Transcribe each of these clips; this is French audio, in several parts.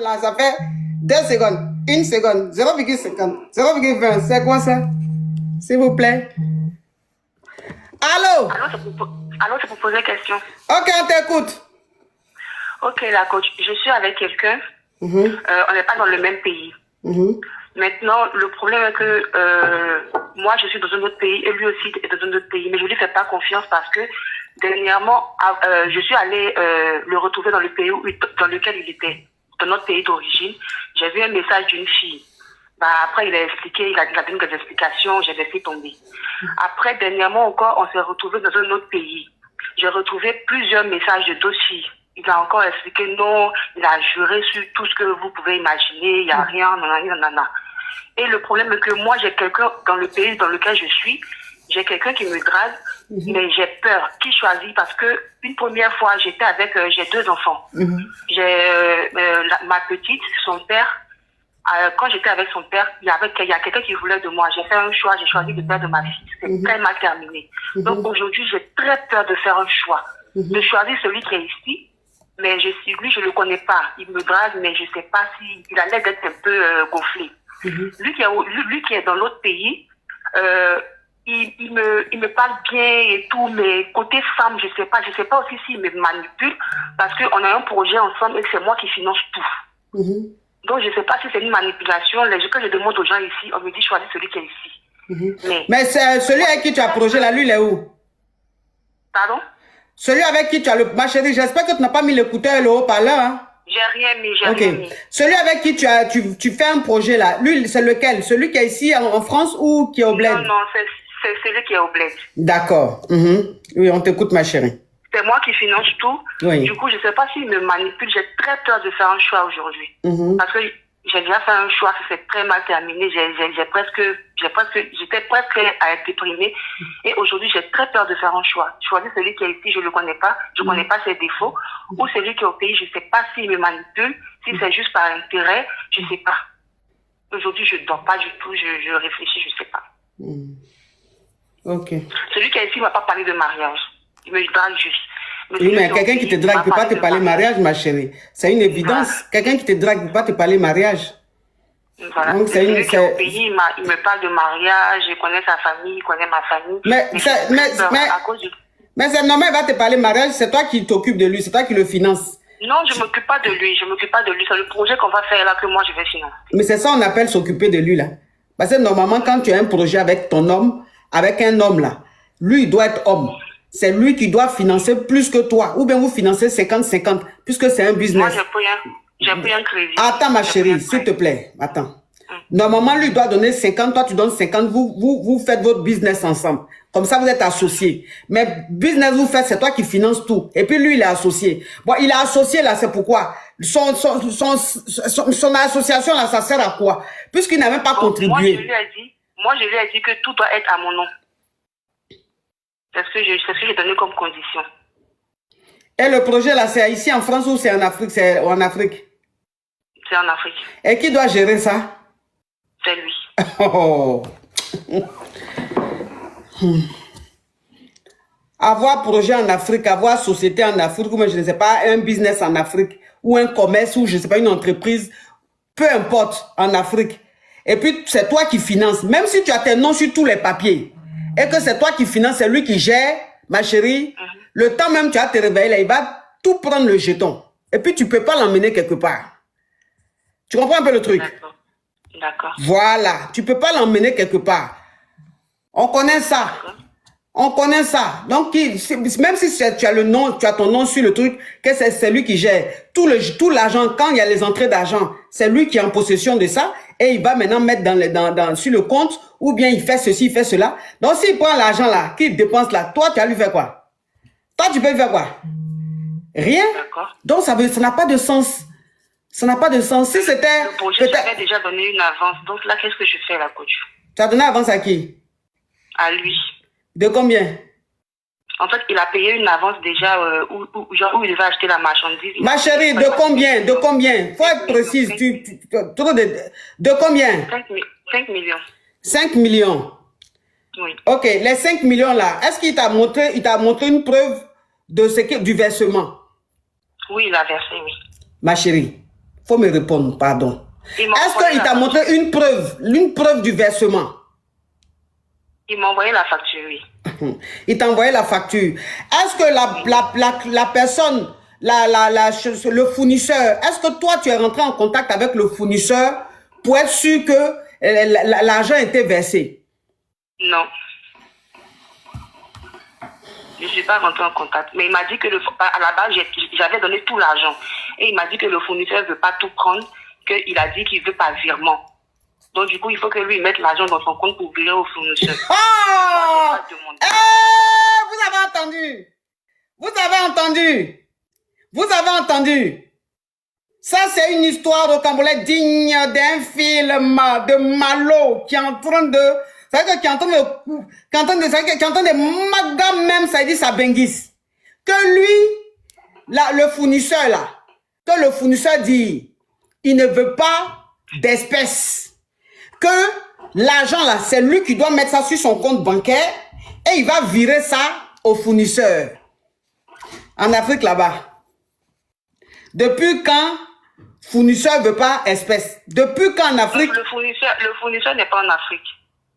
Là, ça fait 2 secondes, 1 seconde, 0,50, 0,20. C'est quoi ça? S'il vous plaît. Allô? Allô, c'est pour poser une question. Ok, on t'écoute. Ok, la coach, je suis avec quelqu'un. On n'est pas dans le même pays. Maintenant, le problème est que moi, je suis dans un autre pays et lui aussi est dans un autre pays. Mais je ne lui fais pas confiance parce que dernièrement, je suis allée le retrouver dans le pays dans lequel il était, dans notre pays d'origine. J'ai vu un message d'une fille. Bah, après, il a expliqué, il a donné des explications, j'ai laissé tomber. Après, dernièrement encore, on s'est retrouvé dans un autre pays. J'ai retrouvé plusieurs messages de d'autres filles. Il a encore expliqué non, il a juré sur tout ce que vous pouvez imaginer, il n'y a rien, nanana. Et le problème est que moi, j'ai quelqu'un dans le pays dans lequel je suis, j'ai quelqu'un qui me drague, mais j'ai peur. Qui choisit? Parce que une première fois, j'étais avec, j'ai 2 enfants. J'ai ma petite, son père. Quand j'étais avec son père, il y a quelqu'un qui voulait de moi. J'ai fait un choix, j'ai choisi de faire de ma fille. C'est très mal terminé. Donc aujourd'hui, j'ai très peur de faire un choix. De choisir celui qui est ici. Mais lui, je ne le connais pas. Il me drague, mais je ne sais pas s'il a l'air d'être un peu gonflé. Lui qui est dans l'autre pays, il me parle bien et tout, mais côté femme, je sais pas aussi s'il me manipule, parce qu'on a un projet ensemble et que c'est moi qui finance tout. Donc je ne sais pas si c'est une manipulation. Quand je demande aux gens ici, on me dit choisis celui qui est ici. Mais c'est celui avec qui tu as projet là, lui, il est où? Pardon? Celui avec qui tu as le... Ma chérie, j'espère que tu n'as pas mis l'écouteur et le haut-parleur, hein? J'ai rien mis, rien mis. Celui avec qui tu fais un projet là, lui, c'est lequel? Celui qui est ici en France ou qui est au bled? Non, c'est celui qui est au bled. D'accord. Oui, on t'écoute, ma chérie. C'est moi qui finance tout. Oui. Du coup, je ne sais pas s'il me manipule. J'ai très peur de faire un choix aujourd'hui. Parce que j'ai déjà fait un choix, c'est très mal terminé. J'étais presque à être déprimée. Et aujourd'hui, j'ai très peur de faire un choix. Choisir celui qui est ici, je ne le connais pas. Je ne connais pas ses défauts. Ou celui qui est au pays, je ne sais pas s'il me manipule. Si c'est juste par intérêt, je ne sais pas. Aujourd'hui, je ne dors pas du tout. Je réfléchis, je ne sais pas. Ok. Celui qui est ici ne m'a pas parlé de mariage. Il me drague juste. Oui, mais quelqu'un qui te drague ne peut pas te parler mariage, ma chérie. C'est une évidence. Voilà. Quelqu'un qui te drague ne peut pas te parler mariage. Voilà. Donc, celui qui est au pays, il me parle de mariage, je connais sa famille, il connaît ma famille. Mais c'est normal, il va te parler mariage, c'est toi qui t'occupes de lui, c'est toi qui le finances. Non, je ne m'occupe pas de lui, c'est le projet qu'on va faire là que moi je vais financer. Mais c'est ça on appelle s'occuper de lui là. Parce que normalement, quand tu as un projet avec ton homme, avec un homme là, lui il doit être homme. C'est lui qui doit financer plus que toi. Ou bien vous financez 50-50, puisque c'est un business. Moi, j'ai pris un crédit. Attends, ma chérie, s'il te plaît. Attends. Normalement, lui doit donner 50, toi tu donnes 50, vous faites votre business ensemble. Comme ça, vous êtes associés. Mais business, vous faites, c'est toi qui finances tout. Et puis lui, il est associé. Bon, il est associé là, c'est pourquoi. Son association là, ça sert à quoi? Puisqu'il n'a même pas contribué. Moi, je lui ai dit que tout doit être à mon nom. C'est ce que j'ai donné comme condition. Et le projet là, c'est ici en France ou c'est en Afrique? C'est en Afrique. C'est en Afrique. Et qui doit gérer ça? C'est lui. Avoir projet en Afrique, avoir société en Afrique, ou je ne sais pas, un business en Afrique, ou un commerce, ou je ne sais pas, une entreprise, peu importe, en Afrique. Et puis, c'est toi qui finances. Même si tu as tes noms sur tous les papiers, et que c'est toi qui finances, c'est lui qui gère, ma chérie, le temps même tu vas te réveiller, là, il va tout prendre le jeton. Et puis, tu ne peux pas l'emmener quelque part. Tu comprends un peu le truc? D'accord. Voilà, tu ne peux pas l'emmener quelque part. On connaît ça. On connaît ça. Donc, même si tu as le nom, tu as ton nom sur le truc, que c'est lui qui gère. Tout l'argent, quand il y a les entrées d'argent, c'est lui qui est en possession de ça. Et il va maintenant mettre sur le compte, ou bien il fait ceci, il fait cela. Donc, s'il prend l'argent là, qu'il dépense là, toi, tu vas lui faire quoi? Toi, tu peux lui faire quoi? Rien. Donc, ça n'a pas de sens. Ça n'a pas de sens. Si c'était... Le projet, j'avais déjà donné une avance. Donc là, qu'est-ce que je fais là, coach? Tu as donné avance à qui? À lui. De combien? En fait, il a payé une avance déjà où il va acheter la marchandise. Ma chérie, de combien? De combien? Faut être précise. De combien? 5 millions. 5 millions? Oui. Ok, les 5 millions là, est-ce qu'il t'a montré une preuve de du versement? Oui, il a versé, oui. Ma chérie, faut me répondre, pardon. Est-ce qu'il t'a montré une preuve du versement? Il m'a envoyé la facture, oui. Il t'a envoyé la facture. Est-ce que la personne, le fournisseur, est-ce que toi, tu es rentré en contact avec le fournisseur pour être sûr que l'argent était versé? Non. Je ne suis pas rentré en contact. Mais il m'a dit que à la base, j'avais donné tout l'argent. Et il m'a dit que le fournisseur ne veut pas tout prendre, qu'il a dit qu'il ne veut pas virement. Donc, du coup, il faut que lui mette l'argent dans son compte pour virer au fournisseur. Oh! Vous avez entendu? Vous avez entendu? Vous avez entendu? Ça, c'est une histoire rocambolesque digne d'un film de Malo qui est en train de... C'est-à-dire qui est en train de maga même, ça dit ça benguisse. Que lui, là, le fournisseur là, que le fournisseur dit, il ne veut pas d'espèces. Que l'argent là, c'est lui qui doit mettre ça sur son compte bancaire et il va virer ça au fournisseur. En Afrique là-bas. Depuis quand fournisseur ne veut pas espèces? Depuis quand en Afrique? Le fournisseur n'est pas en Afrique.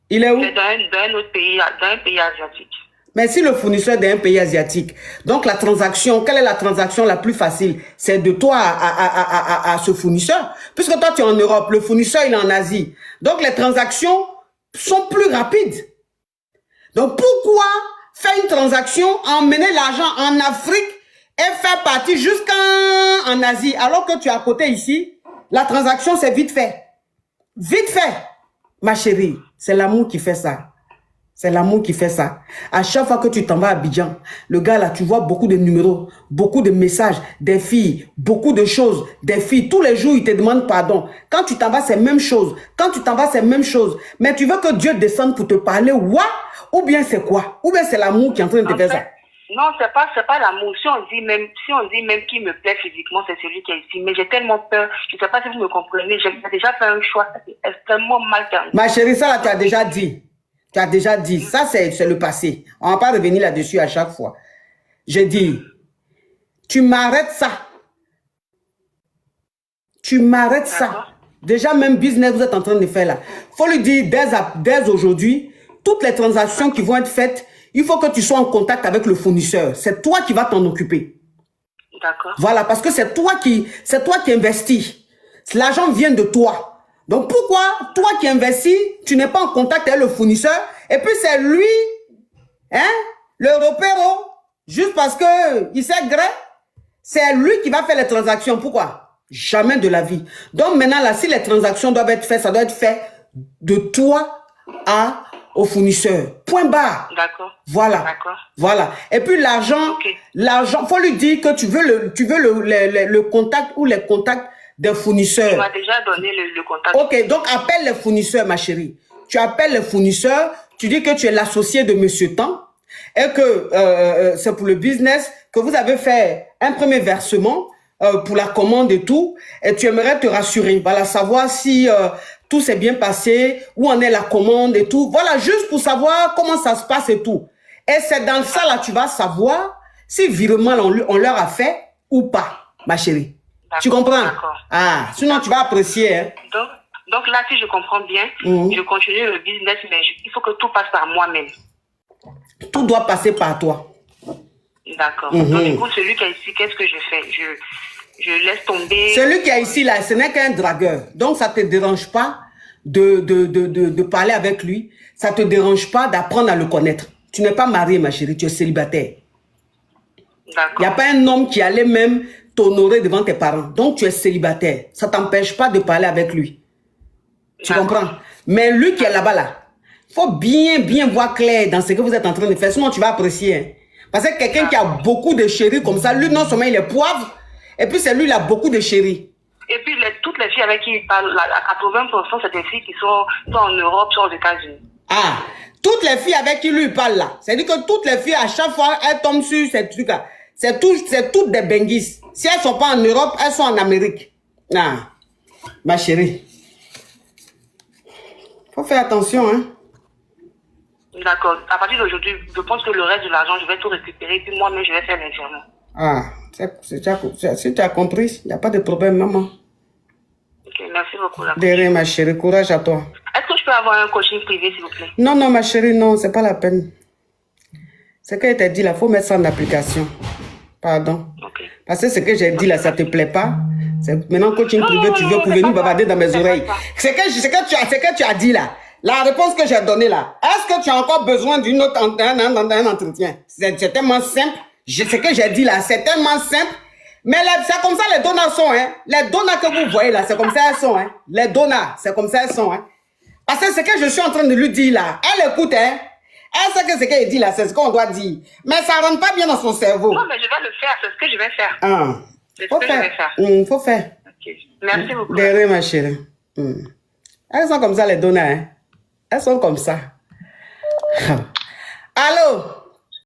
Il est où? C'est dans un autre pays, dans un pays asiatique. Mais si le fournisseur d'un pays asiatique, donc la transaction, quelle est la transaction la plus facile? C'est de toi à ce fournisseur. Puisque toi tu es en Europe, le fournisseur il est en Asie. Donc les transactions sont plus rapides. Donc pourquoi faire une transaction, emmener l'argent en Afrique et faire partie jusqu'en Asie, alors que tu es à côté ici, la transaction c'est vite fait. Vite fait, ma chérie, c'est l'amour qui fait ça. C'est l'amour qui fait ça. À chaque fois que tu t'en vas à Abidjan, le gars là, tu vois beaucoup de numéros, beaucoup de messages, des filles, beaucoup de choses, des filles. Tous les jours, ils te demandent pardon. Quand tu t'en vas, c'est même chose. Quand tu t'en vas, c'est même chose. Mais tu veux que Dieu descende pour te parler, ou bien c'est quoi? Ou bien c'est l'amour qui est en train de te faire ça? Non, c'est pas l'amour. Si on dit même qu'il me plaît physiquement, c'est celui qui est ici. Mais j'ai tellement peur. Je ne sais pas si vous me comprenez. J'ai déjà fait un choix extrêmement mal terminé. Ma chérie, ça là, tu as déjà dit. Tu as déjà dit, ça c'est le passé. On ne va pas revenir là-dessus à chaque fois. Je dis, tu m'arrêtes ça. Tu m'arrêtes ça. Déjà, même business, vous êtes en train de faire là. Il faut lui dire, dès aujourd'hui, toutes les transactions qui vont être faites, il faut que tu sois en contact avec le fournisseur. C'est toi qui vas t'en occuper. D'accord. Voilà, parce que c'est toi qui investis. L'argent vient de toi. Donc, pourquoi toi qui investis, tu n'es pas en contact avec le fournisseur et puis c'est lui, hein, le repéro, juste parce que il sait gré, c'est lui qui va faire les transactions. Pourquoi? Jamais de la vie. Donc, maintenant, là, si les transactions doivent être faites, ça doit être fait de toi au fournisseur. Point barre. D'accord. Voilà. D'accord. Voilà. Et puis, l'argent, faut lui dire que tu veux le contact ou les contacts des fournisseurs. Tu m'as déjà donné le contact. Ok, donc appelle les fournisseurs, ma chérie. Tu appelles les fournisseurs, tu dis que tu es l'associé de Monsieur Tan et que c'est pour le business, que vous avez fait un premier versement pour la commande et tout, et tu aimerais te rassurer, voilà, savoir si tout s'est bien passé, où en est la commande et tout. Voilà, juste pour savoir comment ça se passe et tout. Et c'est dans ça, là, tu vas savoir si virement on leur a fait ou pas, ma chérie. Tu comprends? Ah, sinon tu vas apprécier. Hein? Donc là, si je comprends bien, je continue le business, mais il faut que tout passe par moi-même. Tout doit passer par toi. D'accord. Donc du coup, celui qui est ici, qu'est-ce que je fais? Je laisse tomber. Celui qui est ici, là, ce n'est qu'un dragueur. Donc ça ne te dérange pas de parler avec lui. Ça ne te dérange pas d'apprendre à le connaître. Tu n'es pas mariée, ma chérie, tu es célibataire. D'accord. Il n'y a pas un homme qui allait même t'honorer devant tes parents. Donc, tu es célibataire. Ça ne t'empêche pas de parler avec lui. Tu comprends? Mais lui qui est là-bas, là, il faut bien voir clair dans ce que vous êtes en train de faire. Sinon, tu vas apprécier. Hein. Parce que quelqu'un qui a beaucoup de chéris comme ça, lui, non seulement il est poivre, et puis c'est lui, il a beaucoup de chéris. Et puis, toutes les filles avec qui il parle, à 80%, c'est des filles qui sont en Europe, sont aux États-Unis. Ah, toutes les filles avec qui lui parle là. C'est-à-dire que toutes les filles, à chaque fois, elles tombent sur ces trucs-là. C'est toutes des benguisses. Si elles ne sont pas en Europe, elles sont en Amérique. Ah, ma chérie. Faut faire attention, hein. D'accord. À partir d'aujourd'hui, je pense que le reste de l'argent, je vais tout récupérer, puis moi-même, je vais faire l'enfermement. Ah, si tu as compris, il n'y a pas de problème, maman. beaucoup. La De rien, ma chérie. Courage à toi. Est-ce que je peux avoir un coaching privé, s'il vous plaît? Non, non, ma chérie, non, c'est pas la peine. Ce que je t'ai dit là, il faut mettre ça en application. Pardon. Okay. Parce que ce que j'ai dit là, ça te plaît pas. Maintenant, coaching privé, tu veux pour venir bavarder dans mes oreilles. Ce que tu as dit là, la réponse que j'ai donnée là, est-ce que tu as encore besoin d'un entretien? C'est tellement simple. Ce que j'ai dit là, c'est tellement simple. Mais c'est comme ça les donneurs sont. Hein. Les donneurs que vous voyez là, c'est comme ça elles sont. Hein. Les donneurs, c'est comme ça elles sont. Hein. Parce que ce que je suis en train de lui dire là, elle écoute. Hein. Elle sait que ce qu'elle dit là, c'est ce qu'on doit dire. Mais ça ne rentre pas bien dans son cerveau. Non, mais je vais le faire, c'est ce que je vais faire. Ah. C'est ce que je vais faire. Faut faire. Okay. Merci beaucoup. De rien, ma chérie. Elles sont comme ça, les donneurs. Hein? Elles sont comme ça. Allô?